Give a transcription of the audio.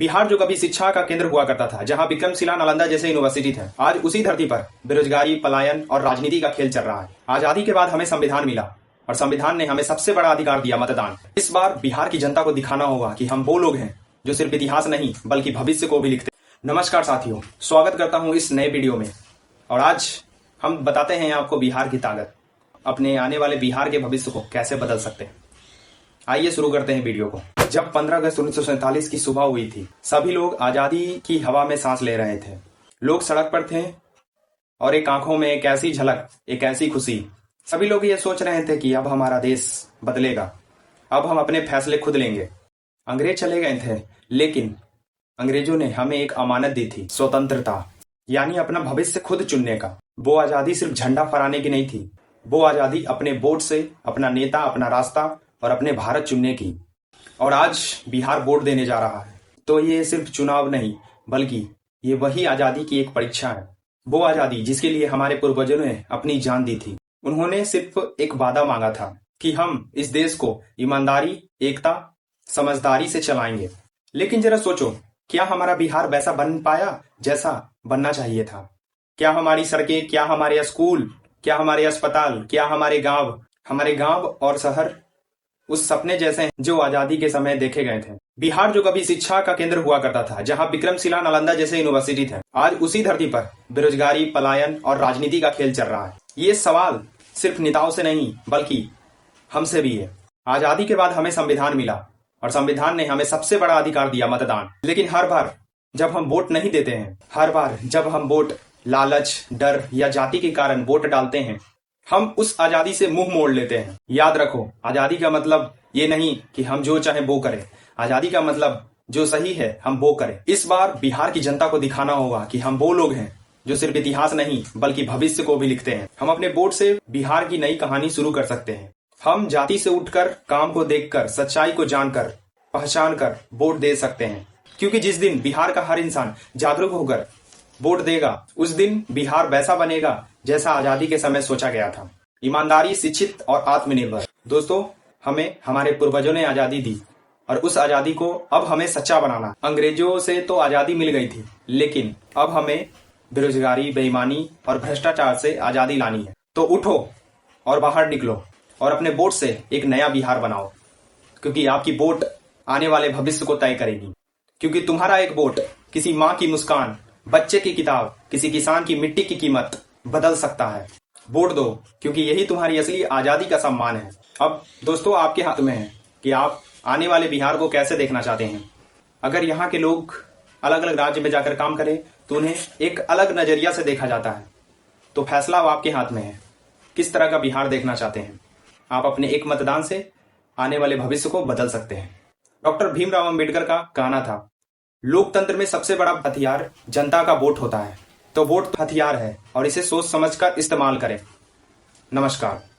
बिहार जो कभी शिक्षा का केंद्र हुआ करता था, जहां विक्रमशिला, नालंदा जैसे यूनिवर्सिटी थे, आज उसी धरती पर बेरोजगारी, पलायन और राजनीति का खेल चल रहा है। आजादी के बाद हमें संविधान मिला और संविधान ने हमें सबसे बड़ा अधिकार दिया, मतदान। इस बार बिहार की जनता को दिखाना होगा कि हम वो लोग हैं जो सिर्फ इतिहास नहीं बल्कि भविष्य को भी लिखते। नमस्कार साथियों, स्वागत करता हूं इस नए वीडियो में। और आज हम बताते हैं आपको बिहार की ताकत, अपने आने वाले बिहार के भविष्य को कैसे बदल सकते हैं। आइए शुरू करते हैं वीडियो को। जब 15 अगस्त 1947 की सुबह हुई थी, सभी लोग आजादी की हवा में सांस ले रहे थे। लोग सड़क पर थे और एक आंखों में एक ऐसी झलक, एक ऐसी खुशी। सभी लोग ये सोच रहे थे कि अब हमारा देश बदलेगा, अब हम अपने फैसले खुद लेंगे। अंग्रेज चले गए थे, लेकिन अंग्रेजों ने हमें एक अमानत दी थी, स्वतंत्रता, यानी अपना भविष्य खुद चुनने का। वो आजादी सिर्फ झंडा फहराने की नहीं थी, वो आजादी अपने वोट से अपना नेता, अपना रास्ता और अपने भारत चुनने की। और आज बिहार वोट देने जा रहा है, तो ये सिर्फ चुनाव नहीं बल्कि ये वही आजादी की एक परीक्षा है। वो आजादी जिसके लिए हमारे पूर्वजों ने अपनी जान दी थी। उन्होंने सिर्फ एक वादा मांगा था कि हम इस देश को ईमानदारी, एकता, समझदारी से चलाएंगे। लेकिन जरा सोचो, क्या हमारा बिहार वैसा बन पाया जैसा बनना चाहिए था? क्या हमारी सड़कें, क्या हमारे स्कूल, क्या हमारे अस्पताल, क्या हमारे गांव और शहर उस सपने जैसे हैं जो आजादी के समय देखे गए थे? बिहार जो कभी शिक्षा का केंद्र हुआ करता था, जहां विक्रमशिला, नालंदा जैसे यूनिवर्सिटी थे, आज उसी धरती पर बेरोजगारी, पलायन और राजनीति का खेल चल रहा है। ये सवाल सिर्फ नेताओं से नहीं बल्कि हमसे भी है। आजादी के बाद हमें संविधान मिला और संविधान ने हमें सबसे बड़ा अधिकार दिया, मतदान। लेकिन हर बार जब हम वोट नहीं देते हैं, हर बार जब हम वोट लालच, डर या जाति के कारण वोट डालते हैं, हम उस आजादी से मुंह मोड़ लेते हैं। याद रखो, आजादी का मतलब ये नहीं कि हम जो चाहे वो करें। आजादी का मतलब जो सही है हम वो करें। इस बार बिहार की जनता को दिखाना होगा कि हम वो लोग हैं जो सिर्फ इतिहास नहीं बल्कि भविष्य को भी लिखते हैं। हम अपने वोट से बिहार की नई कहानी शुरू कर सकते हैं। हम जाति से उठकर, काम को देखकर, सच्चाई को जानकर, पहचान कर वोट दे सकते हैं। क्योंकि जिस दिन बिहार का हर इंसान जागरूक होकर वोट देगा, उस दिन बिहार वैसा बनेगा जैसा आजादी के समय सोचा गया था। ईमानदारी, शिक्षित और आत्मनिर्भर। दोस्तों, हमें हमारे पूर्वजों ने आजादी दी और उस आजादी को अब हमें सच्चा बनाना। अंग्रेजों से तो आजादी मिल गई थी, लेकिन अब हमें बेरोजगारी, बेईमानी और भ्रष्टाचार से आजादी लानी है। तो उठो और बाहर निकलो और अपने वोट से एक नया बिहार बनाओ, क्योंकि आपकी वोट आने वाले भविष्य को तय करेगी। क्योंकि तुम्हारा एक वोट किसी माँ की मुस्कान, बच्चे की किताब, किसी किसान की मिट्टी की कीमत बदल सकता है। वोट दो, क्योंकि यही तुम्हारी असली आजादी का सम्मान है। अब दोस्तों, आपके हाथ में है कि आप आने वाले बिहार को कैसे देखना चाहते हैं। अगर यहाँ के लोग अलग अलग राज्य में जाकर काम करें तो उन्हें एक अलग नजरिया से देखा जाता है। तो फैसला अब आपके हाथ में है, किस तरह का बिहार देखना चाहते हैं। आप अपने एक मतदान से आने वाले भविष्य को बदल सकते हैं। डॉक्टर भीमराव अंबेडकर का कहना था, लोकतंत्र में सबसे बड़ा हथियार जनता का वोट होता है। तो वोट हथियार है और इसे सोच समझकर इस्तेमाल करें। नमस्कार।